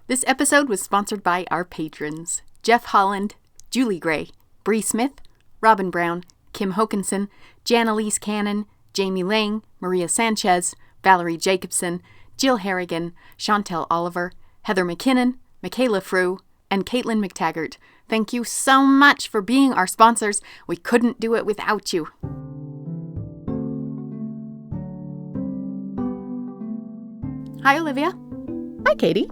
This episode was sponsored by our patrons: Jeff Holland, Julie Gray, Bree Smith, Robin Brown, Kim Hokinson, Janelise Cannon, Jamie Lang, Maria Sanchez, Valerie Jacobson, Jill Harrigan, Chantel Oliver, Heather McKinnon, Michaela Frew, and Caitlin McTaggart. Thank you so much for being our sponsors. We couldn't do it without you. Hi, Olivia. Hi, Katie.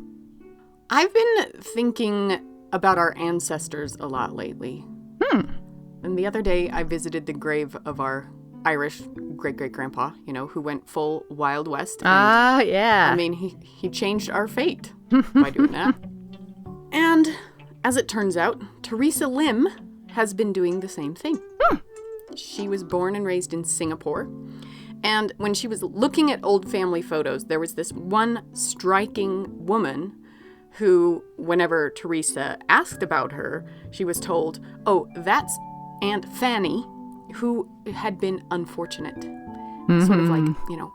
I've been thinking about our ancestors a lot lately. And the other day, I visited the grave of our Irish great-great-grandpa, who went full Wild West. And, yeah. I mean, he changed our fate by doing that. And as it turns out, Teresa Lim has been doing the same thing. She was born and raised in Singapore. And when she was looking at old family photos, there was this one striking woman who, whenever Teresa asked about her, she was told, "Oh, that's Aunt Fanny, who had been unfortunate." Sort of like,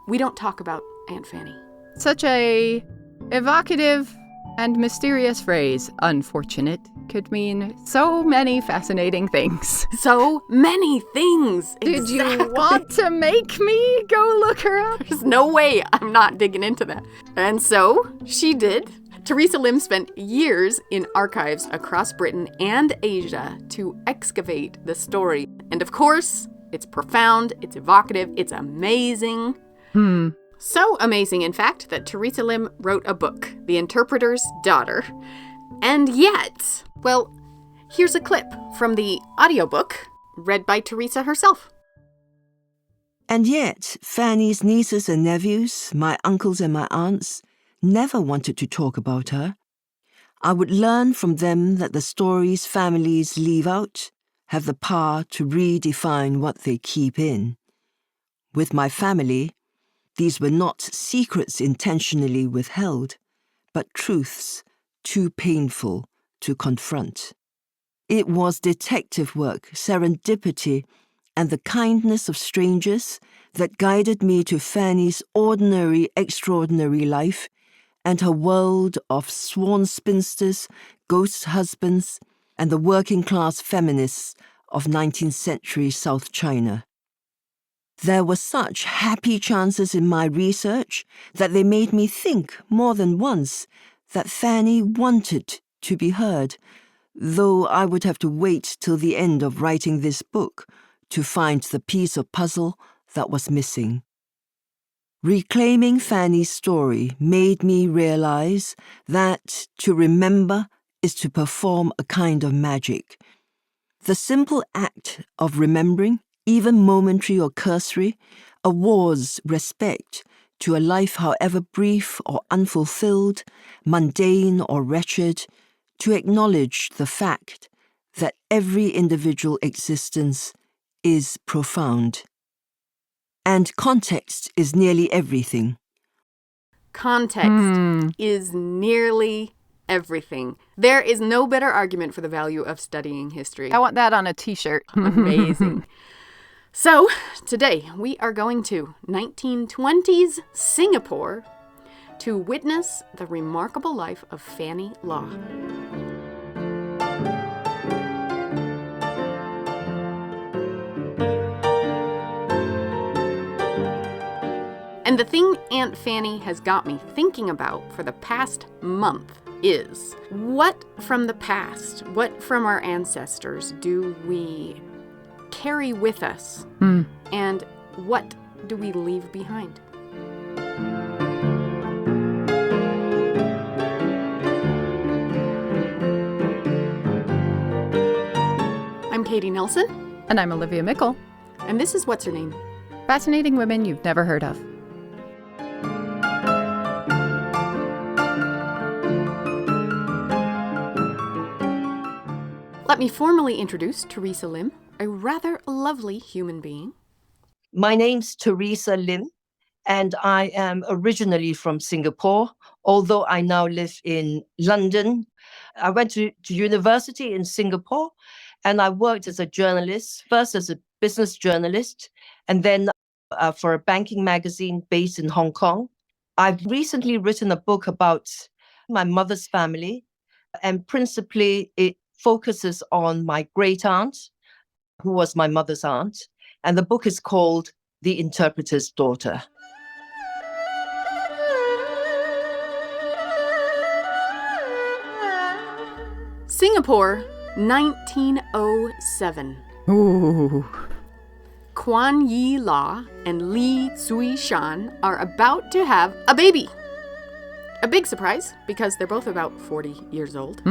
we don't talk about Aunt Fanny. Such a evocative and mysterious phrase. Unfortunate could mean so many fascinating things. So many things. Did you want to make me go look her up? There's no way I'm not digging into that. And so she did. Teresa Lim spent years in archives across Britain and Asia to excavate the story. And of course, it's profound, it's evocative, it's amazing. So amazing, in fact, that Teresa Lim wrote a book, The Interpreter's Daughter. And yet, well, here's a clip from the audiobook read by Teresa herself. And yet, Fanny's nieces and nephews, my uncles and my aunts, never wanted to talk about her. I would learn from them that the stories families leave out have the power to redefine what they keep in. With my family, these were not secrets intentionally withheld, but truths too painful to confront. It was detective work, serendipity, and the kindness of strangers that guided me to Fanny's ordinary, extraordinary life and her world of sworn spinsters, ghost husbands, and the working-class feminists of 19th century South China. There were such happy chances in my research that they made me think more than once that Fanny wanted to be heard, though I would have to wait till the end of writing this book to find the piece of puzzle that was missing. Reclaiming Fanny's story made me realize that to remember is to perform a kind of magic. The simple act of remembering, even momentary or cursory, awards respect to a life however brief or unfulfilled, mundane or wretched, to acknowledge the fact that every individual existence is profound. And context is nearly everything. Context is nearly everything. There is no better argument for the value of studying history. I want that on a t-shirt. Amazing. So, today we are going to 1920s Singapore to witness the remarkable life of Fanny Law. And the thing Aunt Fanny has got me thinking about for the past month is, what from the past, what from our ancestors do we carry with us? And what do we leave behind? I'm Katie Nelson. And I'm Olivia Mickle. And this is What's Her Name? Fascinating women you've never heard of. Let me formally introduce Teresa Lim, a rather lovely human being. My name's Teresa Lim, and I am originally from Singapore, although I now live in London. I went to university in Singapore, and I worked as a journalist, first as a business journalist, and then for a banking magazine based in Hong Kong. I've recently written a book about my mother's family, and principally it focuses on my great aunt, who was my mother's aunt, and the book is called The Interpreter's Daughter. Singapore, 1907. Ooh. Kuan Yi La and Li Tsui Shan are about to have a baby. A big surprise, because they're both about 40 years old.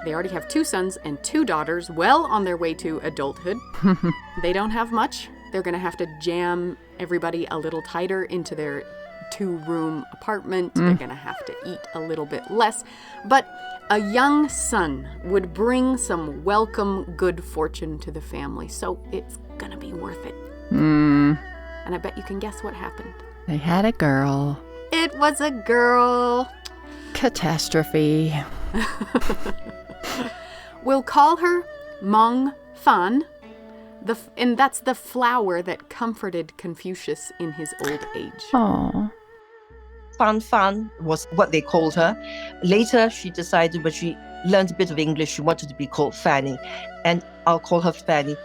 They already have 2 sons and 2 daughters, well on their way to adulthood. They don't have much. They're going to have to jam everybody a little tighter into their 2-room apartment. They're going to have to eat a little bit less. But a young son would bring some welcome good fortune to the family, so it's going to be worth it. And I bet you can guess what happened. They had a girl. It was a girl. Catastrophe. We'll call her Mong Fan, and that's the flower that comforted Confucius in his old age. Aww. Fan Fan was what they called her. Later, she decided when she learned a bit of English, she wanted to be called Fanny, and I'll call her Fanny.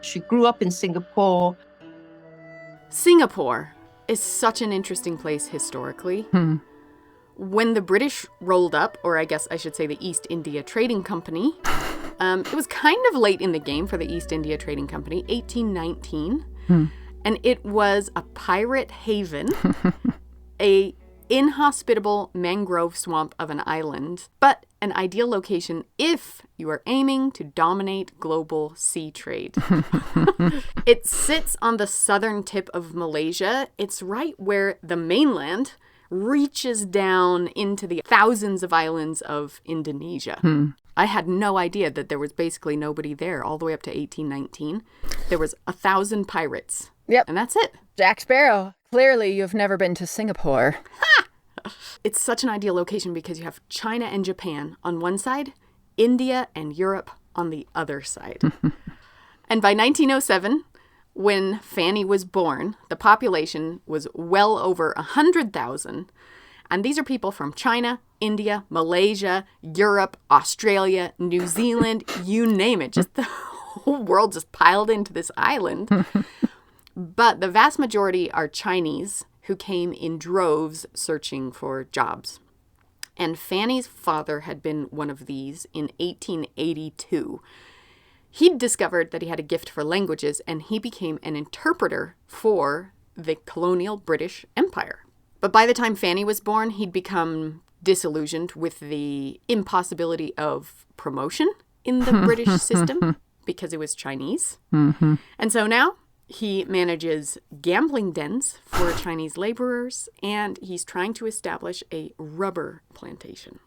She grew up in Singapore. Singapore is such an interesting place historically. When the British rolled up, or I guess I should say the East India Trading Company, it was kind of late in the game for the East India Trading Company, 1819. And it was a pirate haven, a inhospitable mangrove swamp of an island, but an ideal location if you are aiming to dominate global sea trade. It sits on the southern tip of Malaysia. It's right where the mainland reaches down into the thousands of islands of Indonesia. I had no idea that there was basically nobody there all the way up to 1819. There was 1,000 pirates. Yep. And that's it. Jack Sparrow, clearly you've never been to Singapore. It's such an ideal location because you have China and Japan on one side, India and Europe on the other side. And by 1907, when Fanny was born, the population was well over 100,000. And these are people from China, India, Malaysia, Europe, Australia, New Zealand, you name it. Just the whole world just piled into this island. But the vast majority are Chinese who came in droves searching for jobs. And Fanny's father had been one of these in 1882. He'd discovered that he had a gift for languages, and he became an interpreter for the colonial British Empire. But by the time Fanny was born, he'd become disillusioned with the impossibility of promotion in the British system because it was Chinese. And so now he manages gambling dens for Chinese laborers, and he's trying to establish a rubber plantation.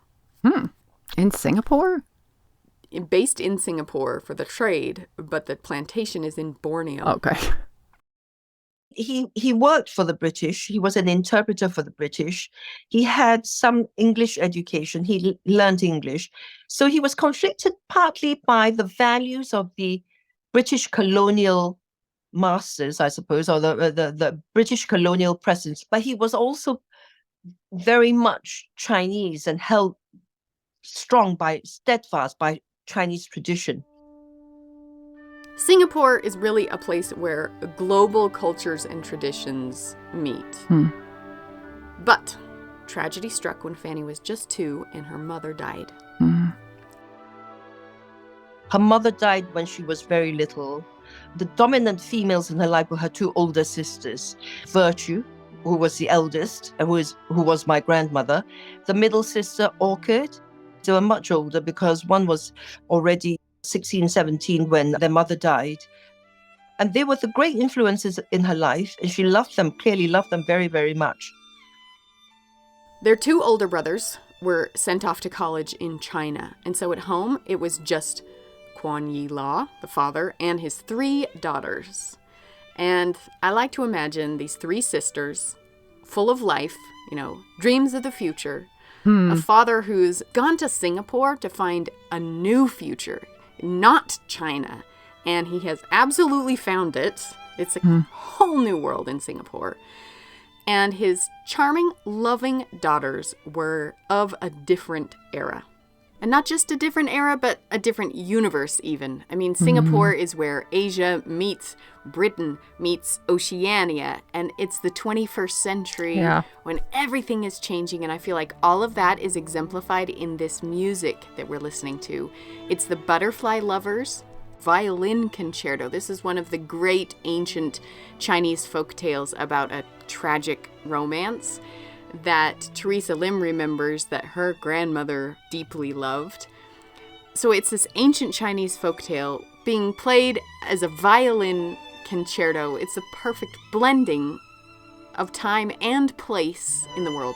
In Singapore? Based in Singapore for the trade, but the plantation is in Borneo. Okay. He worked for the British. He was an interpreter for the British. He had some English education. He learned English. So he was conflicted partly by the values of the British colonial masters, I suppose, or the British colonial presence. But he was also very much Chinese and held steadfast by Chinese tradition. Singapore is really a place where global cultures and traditions meet. But tragedy struck when Fanny was just 2 and her mother died. Her mother died when she was very little. The dominant females in her life were her 2 older sisters, Virtue, who was the eldest, and who was my grandmother, the middle sister, Orchid. They were much older because one was already 16, 17 when their mother died. And they were the great influences in her life, and she clearly loved them very, very much. Their 2 older brothers were sent off to college in China, and so at home it was just Kuan Yi La, the father, and his 3 daughters. And I like to imagine these 3 sisters, full of life, dreams of the future, a father who's gone to Singapore to find a new future, not China. And he has absolutely found it. It's a whole new world in Singapore. And his charming, loving daughters were of a different era. And not just a different era, but a different universe even. I mean, Singapore is where Asia meets Britain, meets Oceania, and it's the 21st century when everything is changing, and I feel like all of that is exemplified in this music that we're listening to. It's the Butterfly Lovers Violin Concerto. This is one of the great ancient Chinese folk tales about a tragic romance that Teresa Lim remembers that her grandmother deeply loved. So it's this ancient Chinese folktale being played as a violin concerto. It's a perfect blending of time and place in the world.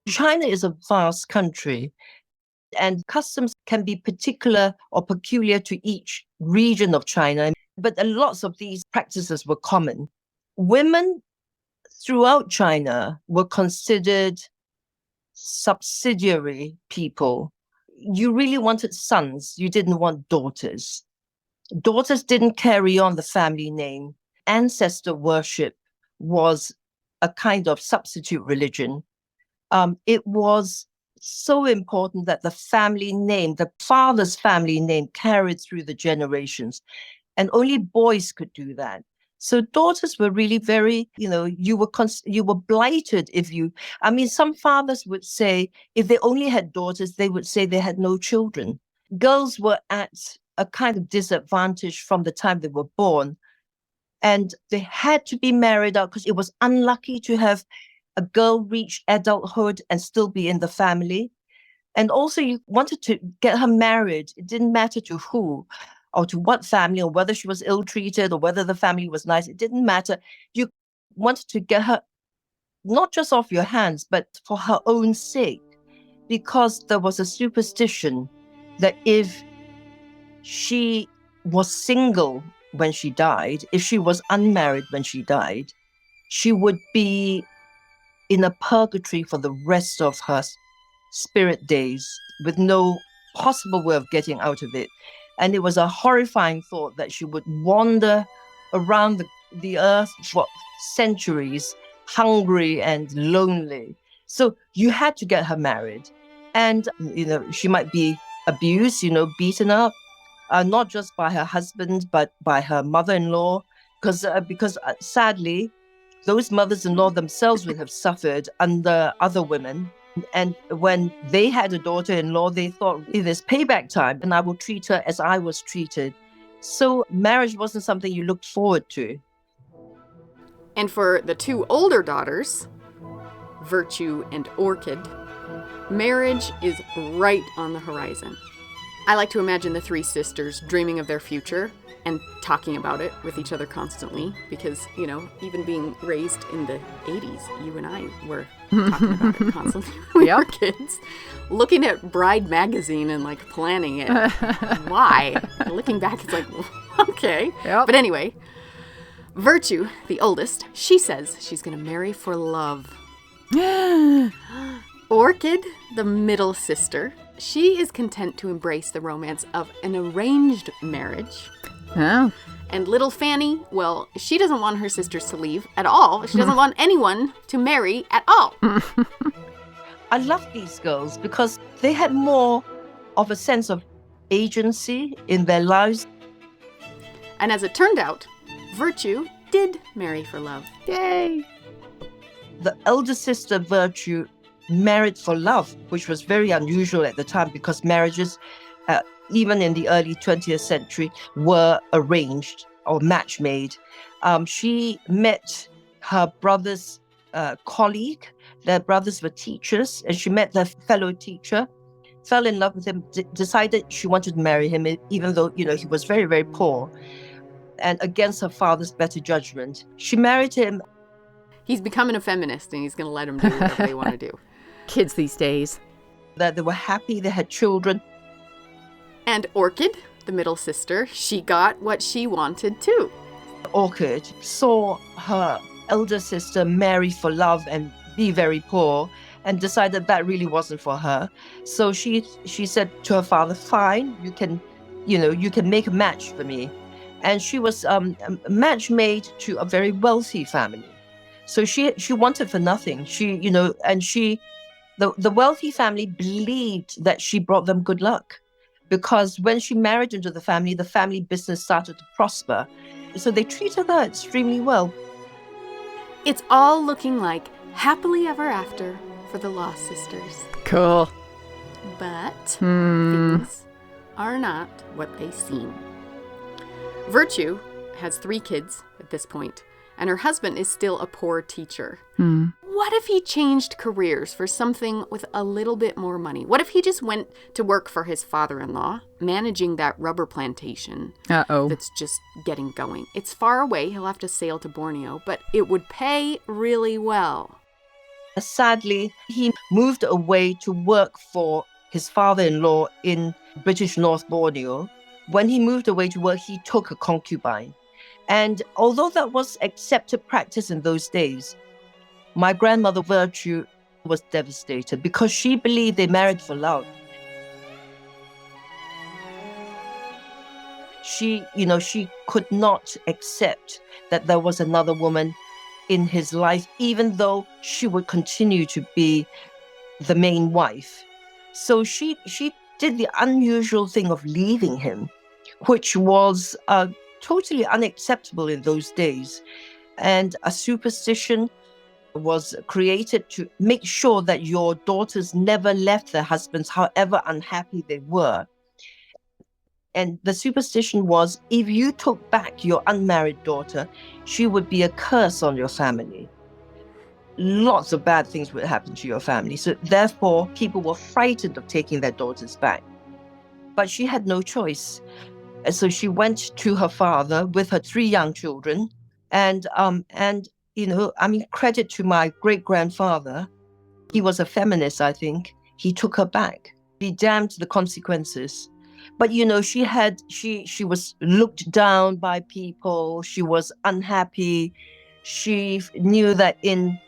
China is a vast country, and customs can be particular or peculiar to each region of China, but lots of these practices were common. Women throughout China were considered subsidiary people. You really wanted sons, you didn't want daughters. Daughters didn't carry on the family name. Ancestor worship was a kind of substitute religion. It was so important that the family name, the father's family name, carried through the generations, and only boys could do that. So daughters were really very, you were blighted if you. I mean, some fathers would say if they only had daughters, they would say they had no children. Girls were at a kind of disadvantage from the time they were born, and they had to be married out because it was unlucky to have a girl reach adulthood and still be in the family. And also you wanted to get her married. It didn't matter to who or to what family, or whether she was ill-treated or whether the family was nice. It didn't matter. You wanted to get her not just off your hands, but for her own sake, because there was a superstition that if she was single when she died, if she was unmarried when she died, she would be in a purgatory for the rest of her spirit days with no possible way of getting out of it. And it was a horrifying thought that she would wander around the earth for centuries, hungry and lonely. So you had to get her married. And, she might be abused, beaten up, not just by her husband, but by her mother-in-law, because sadly, those mothers-in-law themselves would have suffered under other women. And when they had a daughter-in-law, they thought, there's payback time, and I will treat her as I was treated. So marriage wasn't something you looked forward to. And for the two older daughters, Virtue and Orchid, marriage is right on the horizon. I like to imagine the three sisters dreaming of their future and talking about it with each other constantly because, even being raised in the 80s, you and I were talking about it constantly when we were kids. Looking at Bride magazine and, planning it. Why? Looking back, it's like, okay. Yep. But anyway, Virtue, the oldest, she says she's going to marry for love. Orchid, the middle sister, she is content to embrace the romance of an arranged marriage. Oh. And little Fanny, well, she doesn't want her sisters to leave at all. She doesn't want anyone to marry at all. I love these girls because they had more of a sense of agency in their lives. And as it turned out, Virtue did marry for love. Yay! The elder sister, Virtue, married for love, which was very unusual at the time because marriages, even in the early 20th century, were arranged or match made. She met her brother's colleague. Their brothers were teachers, and she met their fellow teacher, fell in love with him, decided she wanted to marry him, even though, he was very, very poor. And against her father's better judgment, she married him. He's becoming a feminist, and he's going to let them do whatever they want to do. Kids these days. that they were happy, they had children. And Orchid, the middle sister, she got what she wanted too. Orchid saw her elder sister marry for love and be very poor and decided that really wasn't for her. So she said to her father, fine, you can make a match for me. And she was a match made to a very wealthy family. So she wanted for nothing. The wealthy family believed that she brought them good luck, because when she married into the family business started to prosper. So they treated her extremely well. It's all looking like happily ever after for the Lost sisters. Cool. But things are not what they seem. Virtue has 3 kids at this point, and her husband is still a poor teacher. What if he changed careers for something with a little bit more money? What if he just went to work for his father-in-law, managing that rubber plantation that's just getting going? It's far away. He'll have to sail to Borneo, but it would pay really well. Sadly, he moved away to work for his father-in-law in British North Borneo. When he moved away to work, he took a concubine. And although that was accepted practice in those days, my grandmother Virtue was devastated because she believed they married for love. She could not accept that there was another woman in his life, even though she would continue to be the main wife. So she did the unusual thing of leaving him, which was totally unacceptable in those days. And a superstition was created to make sure that your daughters never left their husbands, however unhappy they were. And the superstition was, if you took back your unmarried daughter, she would be a curse on your family. Lots of bad things would happen to your family. So therefore, people were frightened of taking their daughters back. But she had no choice. And so she went to her father with her 3 young children. And credit to my great-grandfather. He was a feminist, I think. He took her back. He damned the consequences. But, she was looked down by people. She was unhappy. She knew that in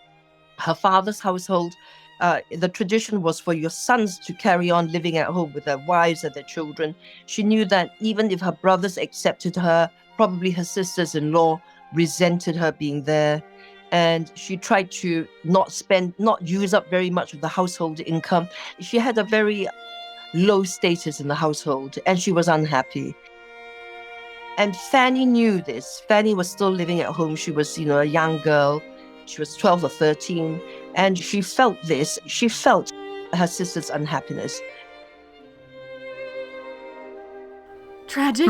her father's household, the tradition was for your sons to carry on living at home with their wives and their children. She knew that even if her brothers accepted her, probably her sisters-in-law resented her being there. And she tried to not use up very much of the household income. She had a very low status in the household, and she was unhappy. And Fanny knew this. Fanny was still living at home. She was, a young girl. She was 12 or 13, and she felt this. She felt her sister's unhappiness. Tragic.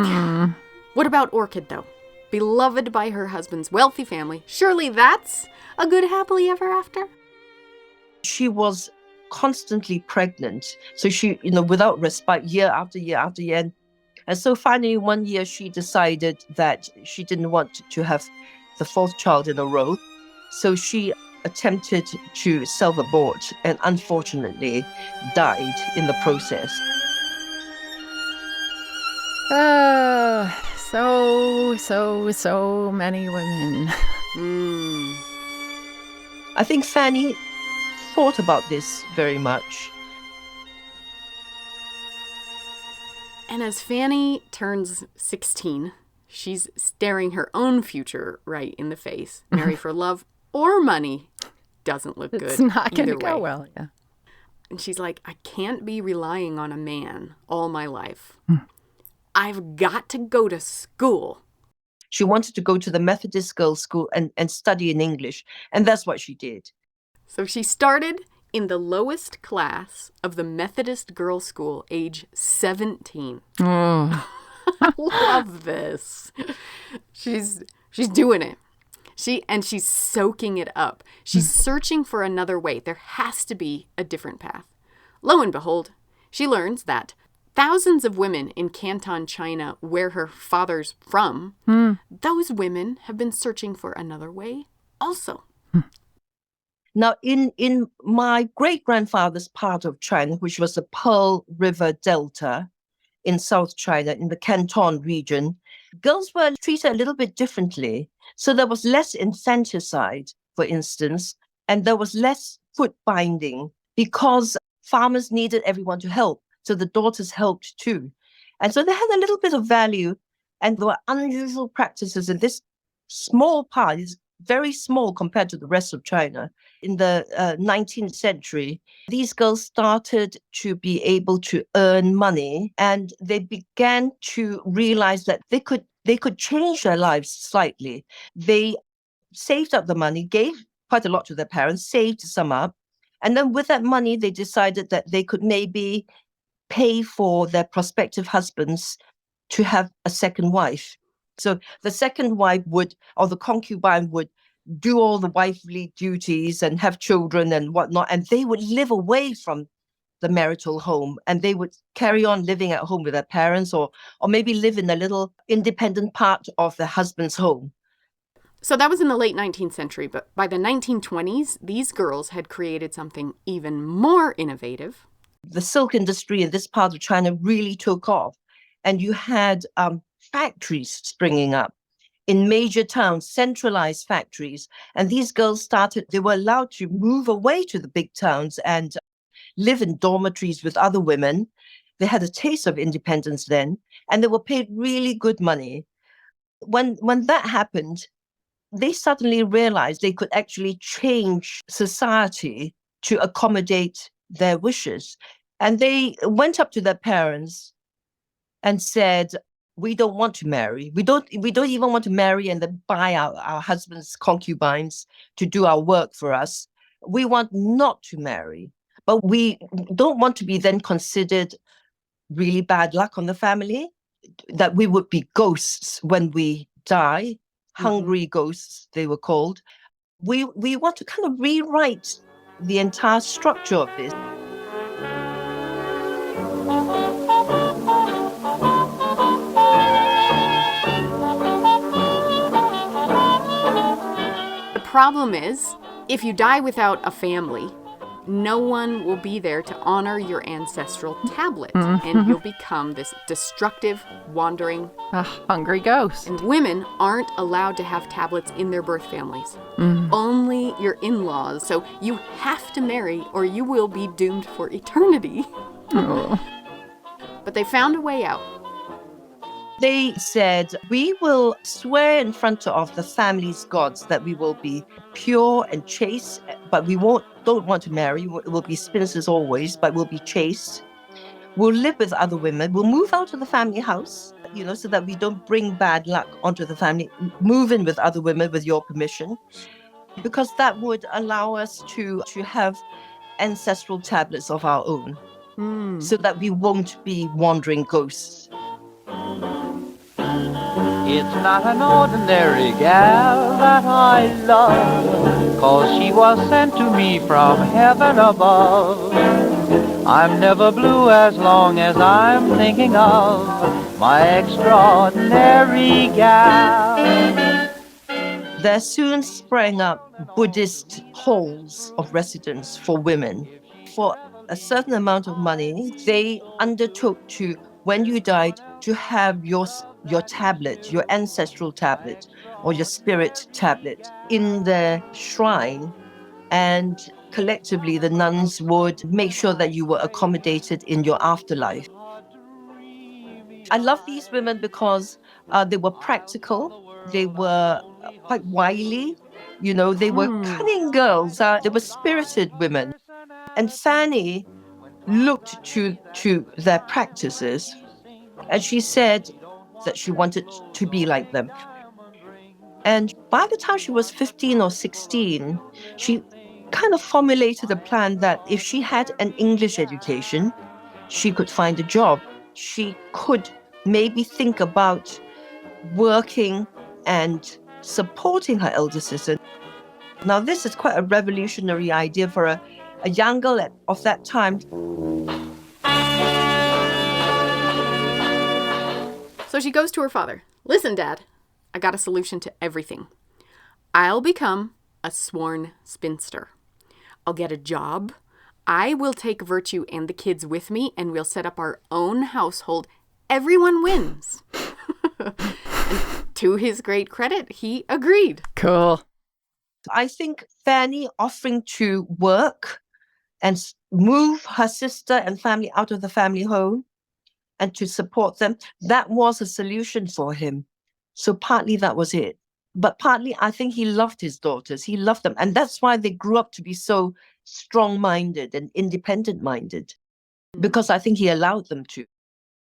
What about Orchid, though? Beloved by her husband's wealthy family. Surely that's a good happily ever after? She was constantly pregnant. So she, without respite, year after year after year. And so finally, one year, she decided that she didn't want to have the 4th child in a row. So she attempted to self-abort and unfortunately died in the process. So many women. I think Fanny thought about this very much. And as Fanny turns 16, she's staring her own future right in the face. Marry for love or money doesn't look good. It's not going to either go way. well, yeah. And she's like, I can't be relying on a man all my life. I've got to go to school. She wanted to go to the Methodist girls' school and study in English. And that's what she did. So she started in the lowest class of the Methodist girls' school, age 17. Oh. I love this. She's doing it. She's soaking it up. She's searching for another way. There has to be a different path. Lo and behold, she learns that thousands of women in Canton, China, where her father's from, those women have been searching for another way also. Now, in my great-grandfather's part of China, which was the Pearl River Delta in South China, in the Canton region, girls were treated a little bit differently. So there was less infanticide, for instance, and there was less foot binding because farmers needed everyone to help. So the daughters helped too. And so they had a little bit of value, and there were unusual practices in this small part, is very small compared to the rest of China. In the 19th century, these girls started to be able to earn money, and they began to realize that they could change their lives slightly. They saved up the money, gave quite a lot to their parents, saved some up, and then with that money, they decided that they could maybe pay for their prospective husbands to have a second wife. So the second wife would, or the concubine would, do all the wifely duties and have children and whatnot, and they would live away from the marital home, and they would carry on living at home with their parents, or maybe live in a little independent part of the husband's home. So that was in the late 19th century, but by the 1920s, these girls had created something even more innovative. The silk industry in this part of China really took off, and you had factories springing up in major towns, centralized factories. And these girls they were allowed to move away to the big towns and live in dormitories with other women. They had a taste of independence then, and they were paid really good money. When that happened, they suddenly realized they could actually change society to accommodate their wishes. And they went up to their parents and said, we don't want to marry. We don't even want to marry and then buy our husbands' concubines to do our work for us. We want not to marry, but we don't want to be then considered really bad luck on the family, that we would be ghosts when we die, hungry ghosts, they were called. We want to kind of rewrite the entire structure of this. The problem is, if you die without a family, no one will be there to honor your ancestral tablet, and you'll become this destructive, wandering, hungry ghost. And women aren't allowed to have tablets in their birth families. Only your in-laws. So you have to marry or you will be doomed for eternity. But they found a way out. They said, we will swear in front of the family's gods that we will be pure and chaste, but we don't want to marry. We'll be spinsters always, but we'll be chaste. We'll live with other women. We'll move out of the family house, so that we don't bring bad luck onto the family. Move in with other women with your permission, because that would allow us to have ancestral tablets of our own, so that we won't be wandering ghosts. It's not an ordinary gal that I love, 'cause she was sent to me from heaven above. I'm never blue as long as I'm thinking of my extraordinary gal. There soon sprang up Buddhist halls of residence for women. For a certain amount of money, they undertook to, when you died, to have your tablet, your ancestral tablet, or your spirit tablet in the shrine, and collectively the nuns would make sure that you were accommodated in your afterlife. I love these women because they were practical, they were quite wily, they were cunning girls, they were spirited women. And Fanny looked to their practices, and she said that she wanted to be like them. And by the time she was 15 or 16, she kind of formulated a plan that if she had an English education, she could find a job. She could maybe think about working and supporting her elder sister. Now, this is quite a revolutionary idea for a young girl of that time. So she goes to her father. Listen, Dad, I got a solution to everything. I'll become a sworn spinster. I'll get a job. I will take Virtue and the kids with me, and we'll set up our own household. Everyone wins. And to his great credit, he agreed. Cool. I think Fanny offering to work and move her sister and family out of the family home and to support them, that was a solution for him. So partly that was it. But partly I think he loved his daughters. He loved them. And that's why they grew up to be so strong-minded and independent-minded, because I think he allowed them to.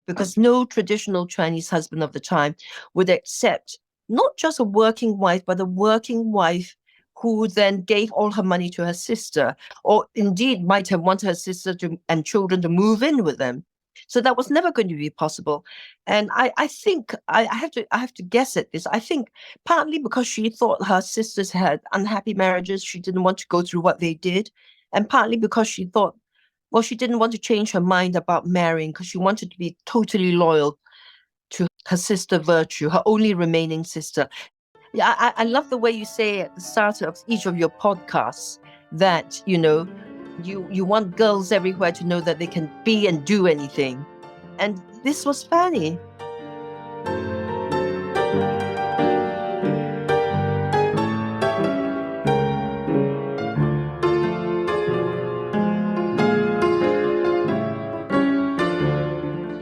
Because no traditional Chinese husband of the time would accept not just a working wife, but a working wife who then gave all her money to her sister, or indeed might have wanted her sister and children to move in with them. So that was never going to be possible. And I think I have to guess at this. I think partly because she thought her sisters had unhappy marriages, she didn't want to go through what they did, and partly because she thought, well, she didn't want to change her mind about marrying because she wanted to be totally loyal to her sister Virtue, her only remaining sister. Yeah, I love the way you say at the start of each of your podcasts that, you know, you want girls everywhere to know that they can be and do anything. And this was Fanny.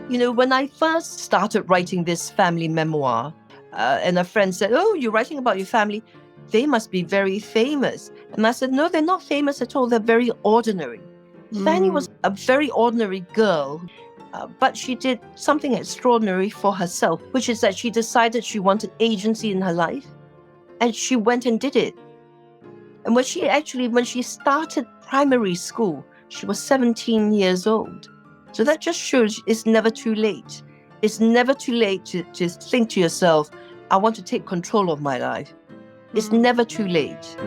You know, when I first started writing this family memoir, and a friend said, "Oh, you're writing about your family. They must be very famous." And I said, "No, they're not famous at all. They're very ordinary." Fanny was a very ordinary girl, but she did something extraordinary for herself, which is that she decided she wanted agency in her life, and she went and did it. And when she started primary school, she was 17 years old. So that just shows it's never too late. It's never too late to think to yourself, I want to take control of my life. It's never too late.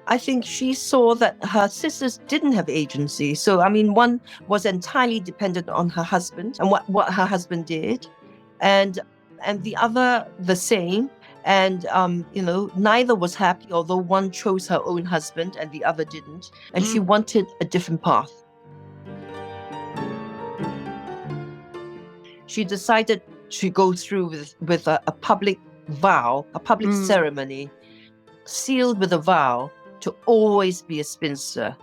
I think she saw that her sisters didn't have agency. So, I mean, one was entirely dependent on her husband and what her husband did, and the other the same. And, you know, neither was happy, although one chose her own husband and the other didn't. And she wanted a different path. She decided to go through with a public vow, a public ceremony, sealed with a vow to always be a spinster.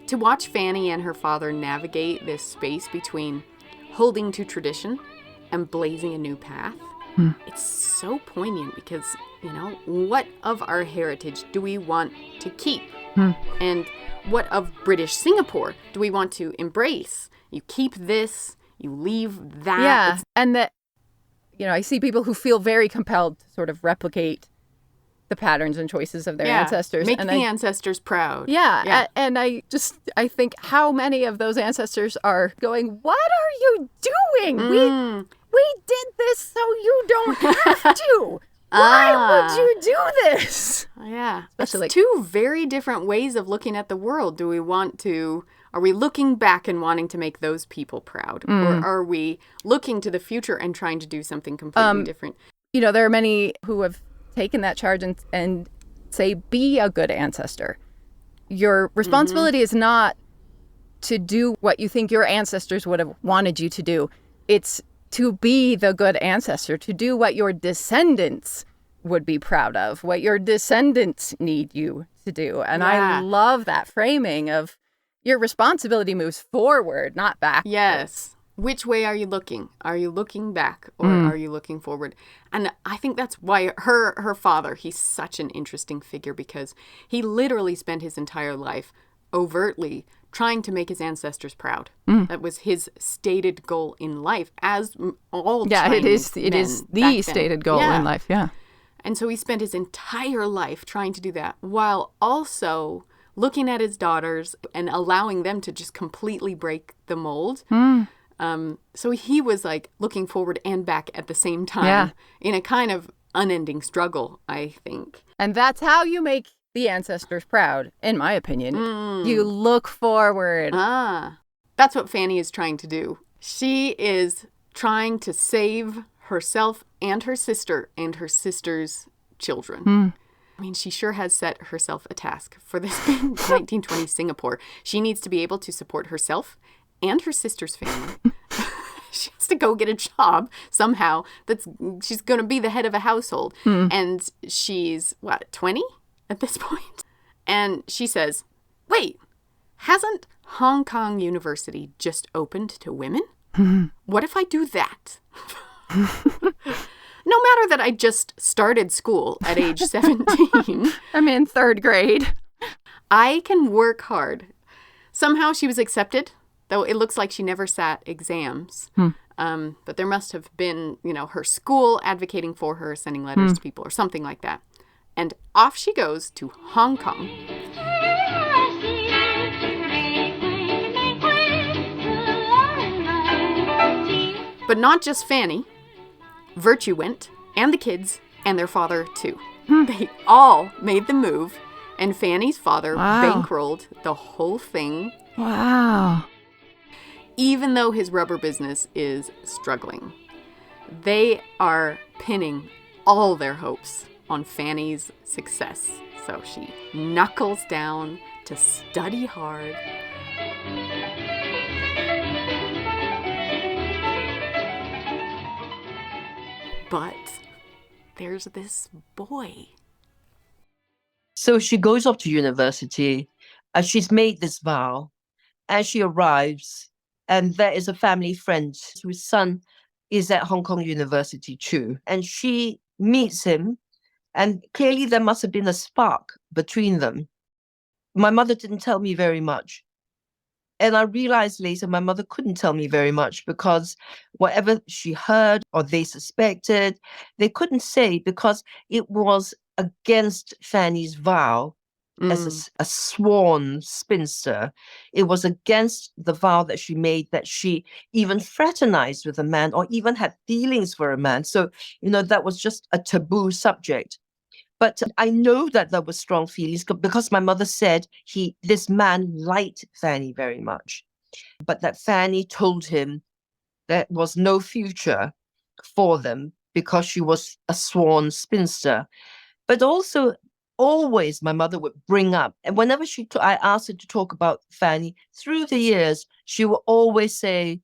To watch Fanny and her father navigate this space between holding to tradition and blazing a new path, it's so poignant because, you know, what of our heritage do we want to keep? And what of British Singapore do we want to embrace? You keep this, you leave that. Yeah, and that, you know, I see people who feel very compelled to sort of replicate the patterns and choices of their ancestors. Make the ancestors proud. Yeah. And I think how many of those ancestors are going, what are you doing? We did this so you don't have to. Why would you do this? Yeah. Especially it's two very different ways of looking at the world. Are we looking back and wanting to make those people proud? Or are we looking to the future and trying to do something completely different? You know, there are many who have taken that charge and say, be a good ancestor. Your responsibility is not to do what you think your ancestors would have wanted you to do. It's to be the good ancestor, to do what your descendants would be proud of, what your descendants need you to do. And I love that framing of your responsibility moves forward, not back. Yes. Which way are you looking? Are you looking back or are you looking forward? And I think that's why her father, he's such an interesting figure because he literally spent his entire life overtly trying to make his ancestors proud. That was his stated goal in life, as all Chinese it is men the back then. stated goal in life. Yeah. And so he spent his entire life trying to do that, while also looking at his daughters and allowing them to just completely break the mold. So he was like looking forward and back at the same time in a kind of unending struggle, I think. And that's how you make the ancestors proud, in my opinion. You look forward. That's what Fanny is trying to do. She is trying to save herself and her sister's children. I mean, she sure has set herself a task for this 1920s Singapore. She needs to be able to support herself and her sister's family. She has to go get a job somehow. She's going to be the head of a household. And she's, 20 at this point? And she says, wait, hasn't Hong Kong University just opened to women? What if I do that? No matter that I just started school at age 17. I'm in 3rd grade. I can work hard. Somehow she was accepted, though it looks like she never sat exams. But there must have been, her school advocating for her, sending letters to people or something like that. And off she goes to Hong Kong. But not just Fanny. Virtue went, and the kids, and their father too. They all made the move, and Fanny's father bankrolled the whole thing. Wow. Even though his rubber business is struggling. They are pinning all their hopes on Fanny's success. So she knuckles down to study hard. But there's this boy. So she goes off to university and she's made this vow, and she arrives, and there is a family friend whose son is at Hong Kong University too. And she meets him, and clearly there must have been a spark between them. My mother didn't tell me very much. And I realized later my mother couldn't tell me very much because whatever she heard or they suspected, they couldn't say because it was against Fanny's vow as a sworn spinster. It was against the vow that she made that she even fraternized with a man or even had feelings for a man. So, that was just a taboo subject. But I know that there were strong feelings because my mother said this man liked Fanny very much, but that Fanny told him there was no future for them because she was a sworn spinster. But also, always my mother would bring up, and whenever I asked her to talk about Fanny through the years, she would always say,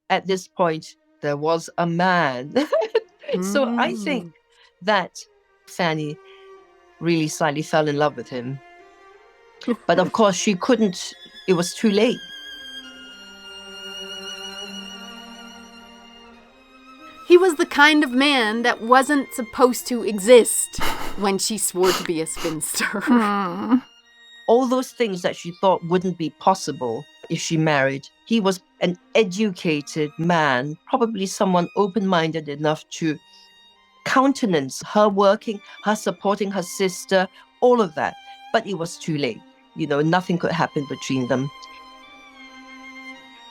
at this point, there was a man. So I think that Fanny really slightly fell in love with him. But of course, she couldn't, it was too late. He was the kind of man that wasn't supposed to exist when she swore to be a spinster. All those things that she thought wouldn't be possible if she married. He was an educated man, probably someone open-minded enough to countenance her working, her supporting her sister, all of that. But it was too late. Nothing could happen between them.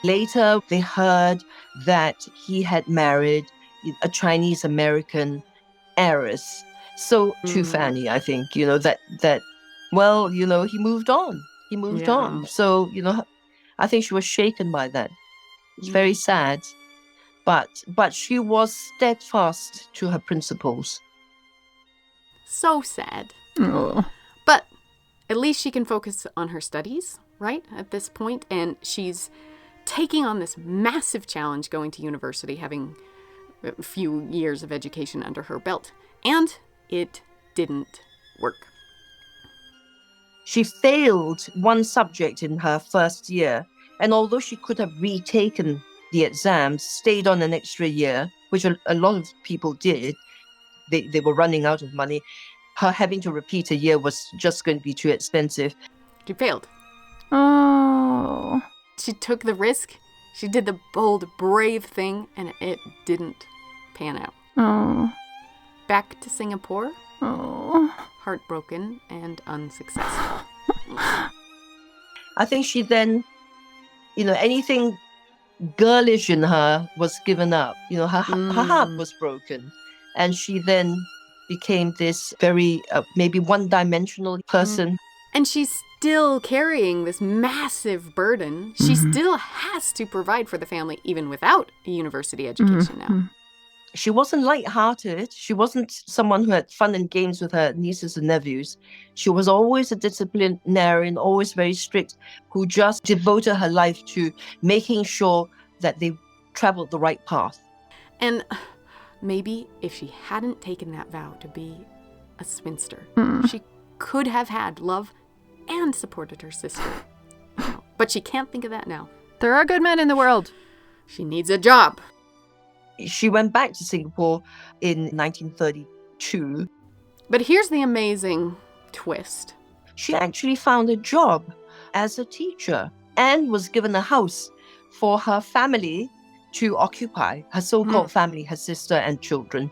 Later, they heard that he had married a Chinese American heiress. So to Fanny, I think, he moved on. He moved on. So, I think she was shaken by that. It's very sad. But she was steadfast to her principles. So sad. Oh. But at least she can focus on her studies, right, at this point. And she's taking on this massive challenge going to university, having a few years of education under her belt. And it didn't work. She failed one subject in her first year. And although she could have retaken the exams, stayed on an extra year, which a lot of people did, they were running out of money. Her having to repeat a year was just going to be too expensive. She failed. Oh. Oh. She took the risk. She did the bold, brave thing, and it didn't pan out. Oh. Back to Singapore, Oh. heartbroken and unsuccessful. I think she then, anything girlish in her was given up. Her heart was broken. And she then became this very, maybe one-dimensional person. And she's still carrying this massive burden. She still has to provide for the family, even without a university education now. She wasn't light-hearted. She wasn't someone who had fun and games with her nieces and nephews. She was always a disciplinarian, always very strict, who just devoted her life to making sure that they traveled the right path. And maybe if she hadn't taken that vow to be a spinster, she could have had love and supported her sister. But she can't think of that now. There are good men in the world. She needs a job. She went back to Singapore in 1932. But here's the amazing twist. She actually found a job as a teacher and was given a house for her family to occupy, her so-called family, her sister and children,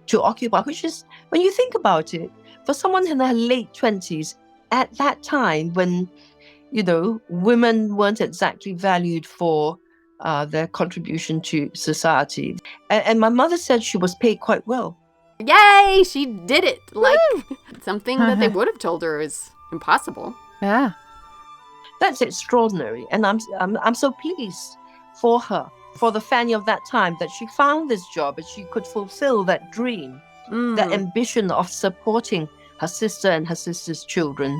to occupy, which is, when you think about it, for someone in her late 20s, at that time when, women weren't exactly valued for their contribution to society. And my mother said she was paid quite well. Yay! She did it! Like something that they would have told her is impossible. Yeah. That's extraordinary. And I'm so pleased for her, for the Fanny of that time, that she found this job and she could fulfill that dream, that ambition of supporting her sister and her sister's children.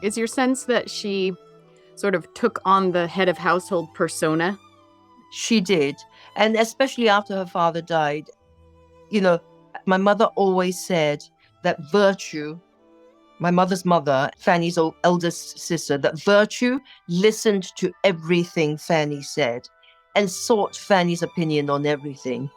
Is your sense that she sort of took on the head of household persona? She did. And especially after her father died, my mother always said that virtue, my mother's mother, Fanny's eldest sister, that virtue listened to everything Fanny said and sought Fanny's opinion on everything.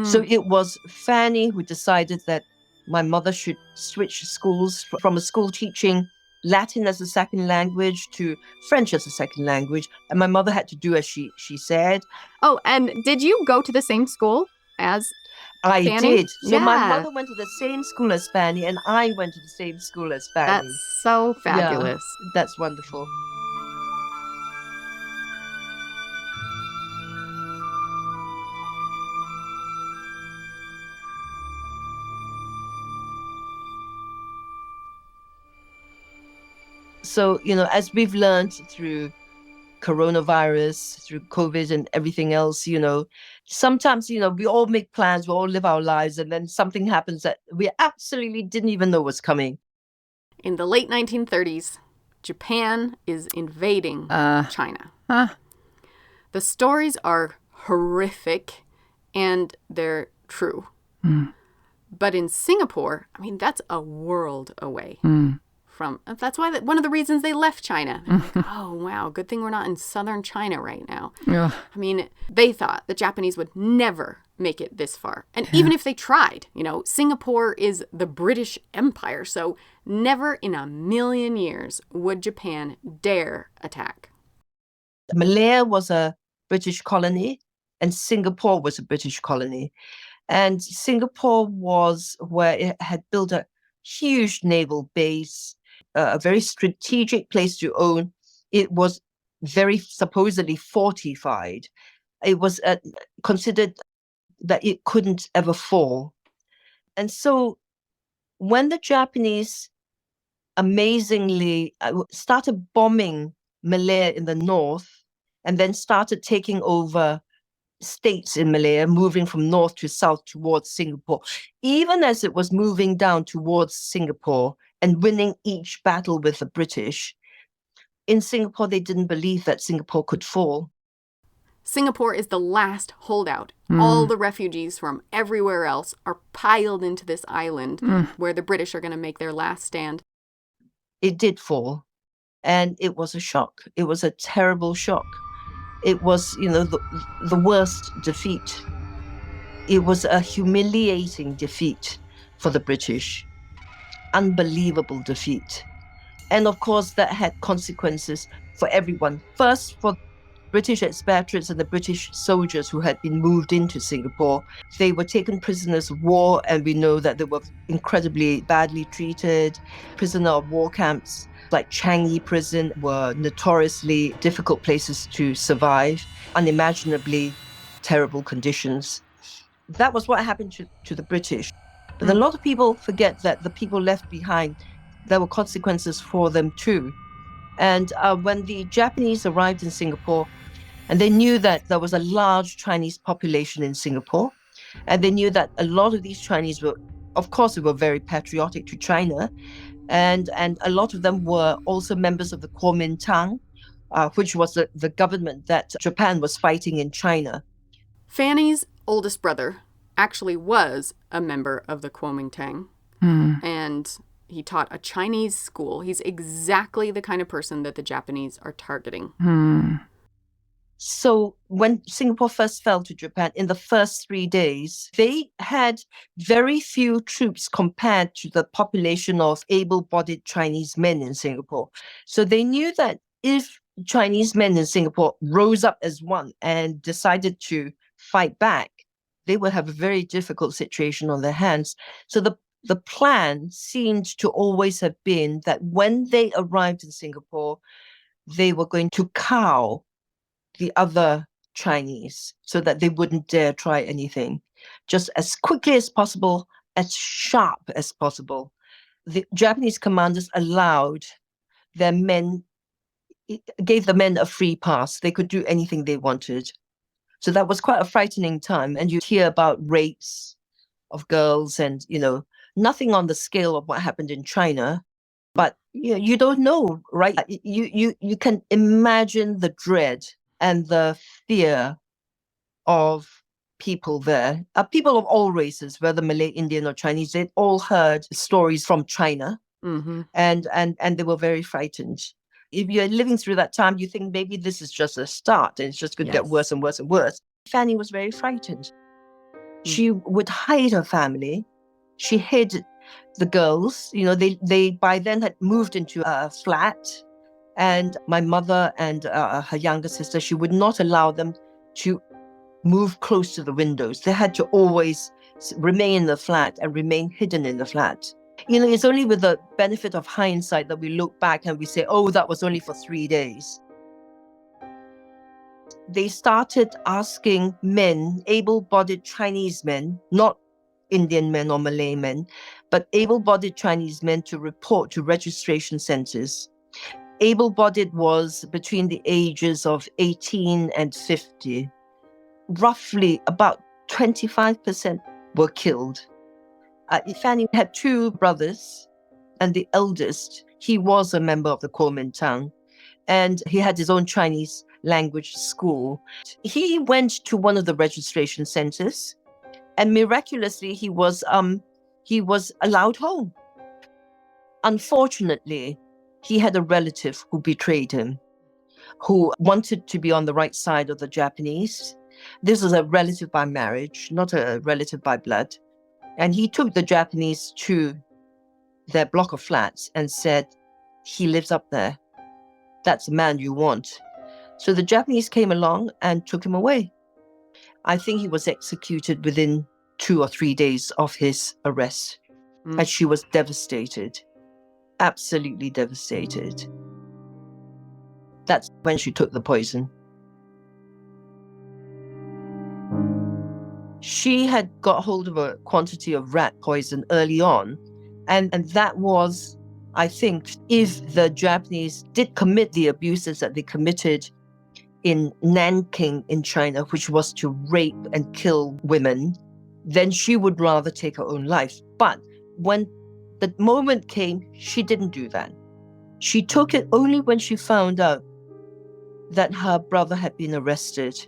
So it was Fanny who decided that my mother should switch schools from a school teaching Latin as a second language to French as a second language. And my mother had to do as she said. Oh, and did you go to the same school as I Fanny? did. So my Yeah. mother went to the same school as Fanny, and I went to the same school as Fanny. That's so fabulous. Yeah, that's wonderful. So, as we've learned through coronavirus, through COVID and everything else, sometimes, we all make plans, we all live our lives, and then something happens that we absolutely didn't even know was coming. In the late 1930s, Japan is invading China. The stories are horrific and they're true. But in Singapore, that's a world away. That's why one of the reasons they left China. They're like, oh, wow, good thing we're not in southern China right now. Yeah. They thought the Japanese would never make it this far. And even if they tried, Singapore is the British Empire. So never in a million years would Japan dare attack. Malaya was a British colony and Singapore was a British colony. And Singapore was where it had built a huge naval base, a very strategic place to own. It was very supposedly fortified. It was considered that it couldn't ever fall. And so when the Japanese amazingly started bombing Malaya in the north and then started taking over states in Malaya, moving from north to south towards Singapore, even as it was moving down towards Singapore and winning each battle with the British, in Singapore, they didn't believe that Singapore could fall. Singapore is the last holdout. All the refugees from everywhere else are piled into this island where the British are going to make their last stand. It did fall, and it was a shock. It was a terrible shock. It was, the worst defeat. It was a humiliating defeat for the British. Unbelievable defeat. And of course, that had consequences for everyone. First, for British expatriates and the British soldiers who had been moved into Singapore. They were taken prisoners of war, and we know that they were incredibly badly treated. Prisoner of war camps like Changi Prison were notoriously difficult places to survive, unimaginably terrible conditions. That was what happened to the British. But a lot of people forget that the people left behind, there were consequences for them too. And when the Japanese arrived in Singapore, and they knew that there was a large Chinese population in Singapore, and they knew that a lot of these Chinese were, of course, they were very patriotic to China, and a lot of them were also members of the Kuomintang, which was the government that Japan was fighting in China. Fanny's oldest brother actually was a member of the Kuomintang, and he taught a Chinese school. He's exactly the kind of person that the Japanese are targeting. So when Singapore first fell to Japan, in the first 3 days, they had very few troops compared to the population of able-bodied Chinese men in Singapore. So they knew that if Chinese men in Singapore rose up as one and decided to fight back, they would have a very difficult situation on their hands. So the plan seemed to always have been that when they arrived in Singapore, they were going to cow the other Chinese so that they wouldn't dare try anything. Just as quickly as possible, as sharp as possible. The Japanese commanders allowed their men, gave the men a free pass. They could do anything they wanted. So that was quite a frightening time. And you hear about rapes of girls and, nothing on the scale of what happened in China. But you don't know, right? You can imagine the dread and the fear of people there. People of all races, whether Malay, Indian, or Chinese, they'd all heard stories from China, and they were very frightened. If you're living through that time, you think maybe this is just a start and it's just going to get worse and worse and worse. Fanny was very frightened. She would hide her family. She hid the girls. They by then had moved into a flat. And my mother and her younger sister, she would not allow them to move close to the windows. They had to always remain in the flat and remain hidden in the flat. It's only with the benefit of hindsight that we look back and we say, oh, that was only for 3 days. They started asking men, able-bodied Chinese men, not Indian men or Malay men, but able-bodied Chinese men to report to registration centers. Able-bodied was between the ages of 18 and 50. Roughly about 25% were killed. Fanny had 2 brothers, and the eldest, he was a member of the Kuomintang, and he had his own Chinese language school. He went to one of the registration centers, and miraculously he was allowed home. Unfortunately, he had a relative who betrayed him, who wanted to be on the right side of the Japanese. This was a relative by marriage, not a relative by blood. And he took the Japanese to their block of flats and said, he lives up there. That's the man you want. So the Japanese came along and took him away. I think he was executed within 2 or 3 days of his arrest. And she was devastated. Absolutely devastated. That's when she took the poison. She had got hold of a quantity of rat poison early on, and that was, I think, if the Japanese did commit the abuses that they committed in Nanking in China, which was to rape and kill women, then she would rather take her own life. But when the moment came, she didn't do that. She took it only when she found out that her brother had been arrested.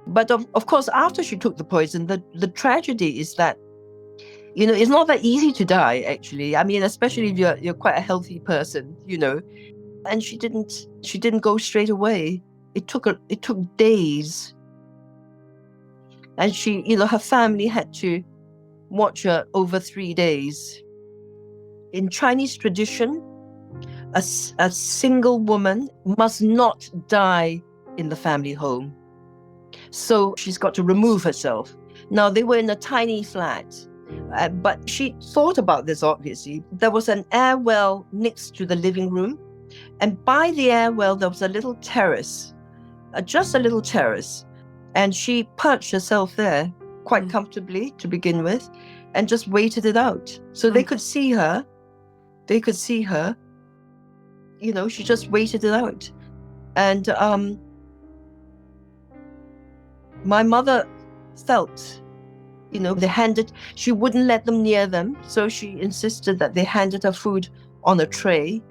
But of course, after she took the poison, the tragedy is that, it's not that easy to die, actually. I mean, especially if you're quite a healthy person, And she didn't go straight away. It took days. And she, her family had to watch her over 3 days. In Chinese tradition, a single woman must not die in the family home. So she's got to remove herself. Now, they were in a tiny flat, but she thought about this, obviously. There was an air well next to the living room, and by the air well, there was a little terrace, just a little terrace. And she perched herself there quite comfortably to begin with, and just waited it out. So they could see her. They could see her. She just waited it out. And my mother felt, she wouldn't let them near them. So she insisted that they handed her food on a tray.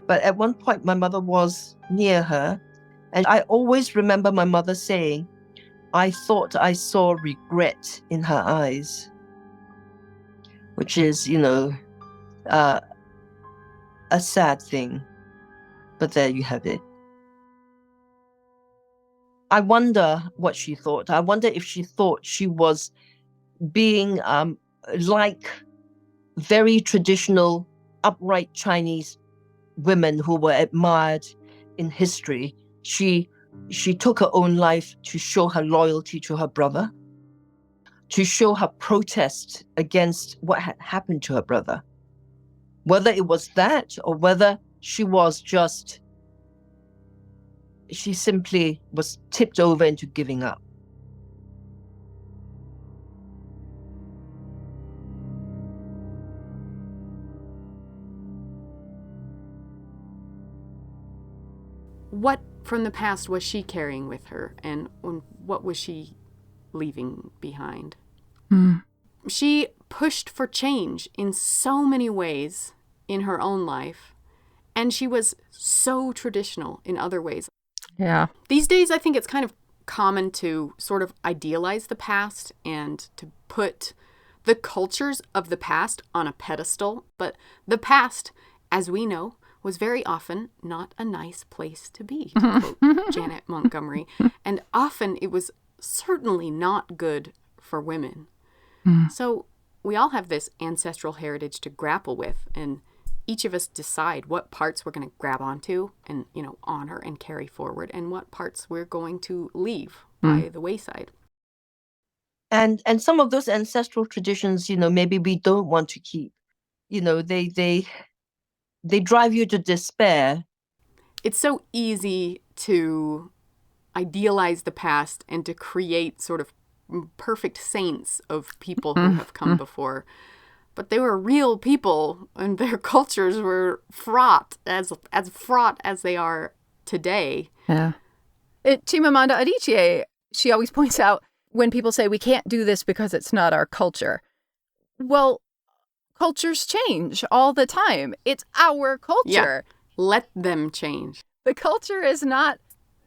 But at one point, my mother was near her. And I always remember my mother saying, I thought I saw regret in her eyes, which is, a sad thing. But there you have it. I wonder what she thought. I wonder if she thought she was being like very traditional, upright Chinese women who were admired in history. She took her own life to show her loyalty to her brother, to show her protest against what had happened to her brother. Whether it was that or whether she simply was tipped over into giving up. What from the past was she carrying with her, and what was she leaving behind? She pushed for change in so many ways in her own life, and she was so traditional in other ways. Yeah. These days, I think it's kind of common to sort of idealize the past and to put the cultures of the past on a pedestal. But the past, as we know, was very often not a nice place to be, to quote Janet Montgomery. And often it was certainly not good for women. So we all have this ancestral heritage to grapple with, and each of us decide what parts we're going to grab onto and, honor and carry forward, and what parts we're going to leave by the wayside. And some of those ancestral traditions, maybe we don't want to keep. They drive you to despair. It's so easy to idealize the past and to create sort of perfect saints of people who have come before. But they were real people, and their cultures were fraught as they are today. Yeah. Chimamanda Adichie, she always points out when people say we can't do this because it's not our culture. Well, cultures change all the time. It's our culture. Yeah. Let them change. The culture is not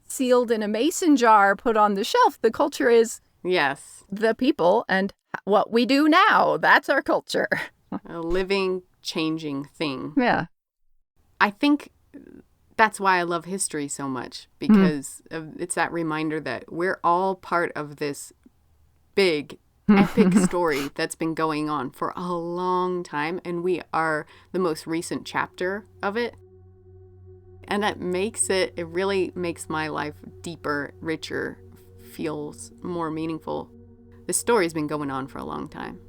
sealed in a mason jar put on the shelf. The culture is the people and what we do now. That's our culture. A living, changing thing. Yeah. I think that's why I love history so much, because it's that reminder that we're all part of this big, epic story that's been going on for a long time, and we are the most recent chapter of it. And that it really makes my life deeper, richer, feels more meaningful. The story's been going on for a long time.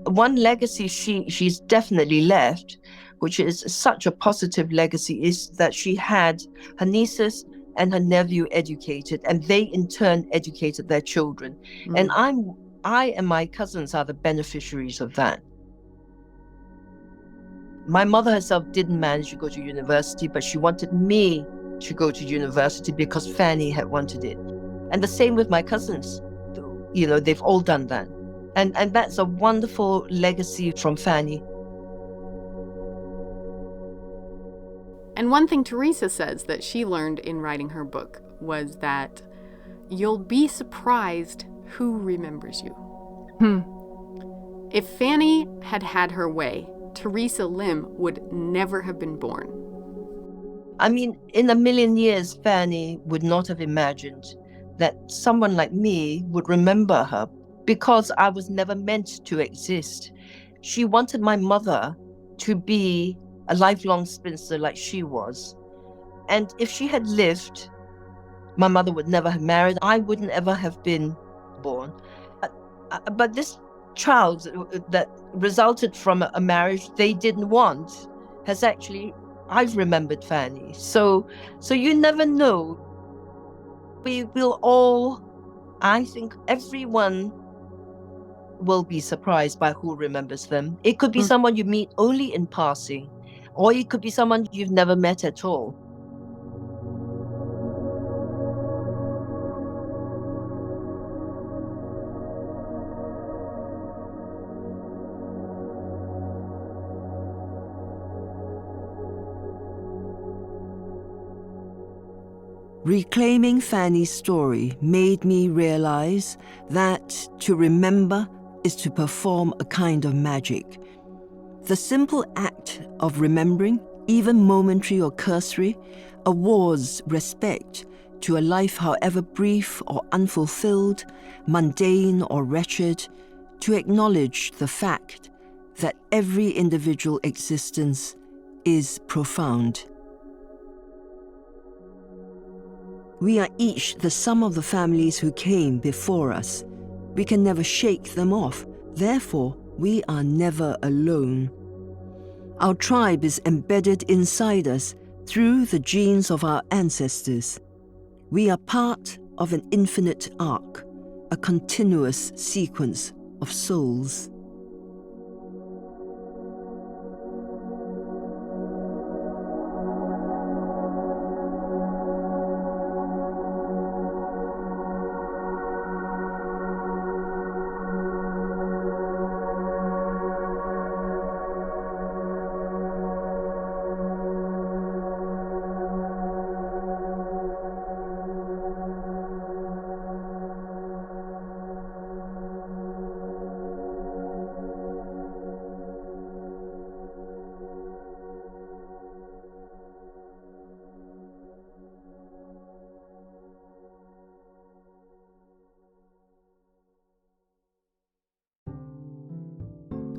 One legacy she's definitely left, which is such a positive legacy, is that she had her nieces and her nephew educated, and they in turn educated their children. And I and my cousins are the beneficiaries of that. My mother herself didn't manage to go to university, but she wanted me to go to university because Fanny had wanted it. And the same with my cousins. They've all done that. And that's a wonderful legacy from Fanny. And one thing Teresa says that she learned in writing her book was that you'll be surprised who remembers you. If Fanny had had her way, Teresa Lim would never have been born. I mean, in a million years, Fanny would not have imagined that someone like me would remember her, because I was never meant to exist. She wanted my mother to be a lifelong spinster like she was. And if she had lived, my mother would never have married. I wouldn't ever have been born. But this child that resulted from a marriage they didn't want has actually, I've remembered Fanny. So you never know. We will all, I think everyone will be surprised by who remembers them. It could be someone you meet only in passing, or it could be someone you've never met at all. Reclaiming Fanny's story made me realize that to remember is to perform a kind of magic. The simple act of remembering, even momentary or cursory, awards respect to a life however brief or unfulfilled, mundane or wretched, to acknowledge the fact that every individual existence is profound. We are each the sum of the families who came before us. We can never shake them off. Therefore, we are never alone. Our tribe is embedded inside us through the genes of our ancestors. We are part of an infinite arc, a continuous sequence of souls.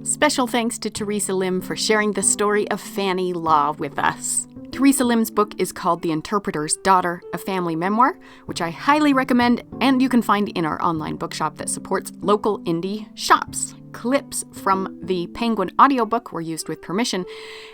Special thanks to Teresa Lim for sharing the story of Fanny Law with us. Teresa Lim's book is called The Interpreter's Daughter, a Family Memoir, which I highly recommend, and you can find in our online bookshop that supports local indie shops. Clips from the Penguin audiobook were used with permission,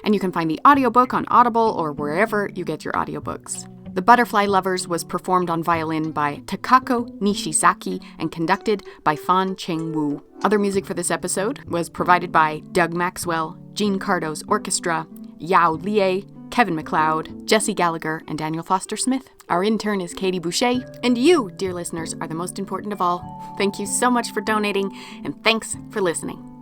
and you can find the audiobook on Audible or wherever you get your audiobooks. The Butterfly Lovers was performed on violin by Takako Nishizaki and conducted by Fan Cheng-woo. Other music for this episode was provided by Doug Maxwell, Gene Cardo's Orchestra, Yao Lie, Kevin MacLeod, Jesse Gallagher, and Daniel Foster Smith. Our intern is Katie Boucher, and you, dear listeners, are the most important of all. Thank you so much for donating, and thanks for listening.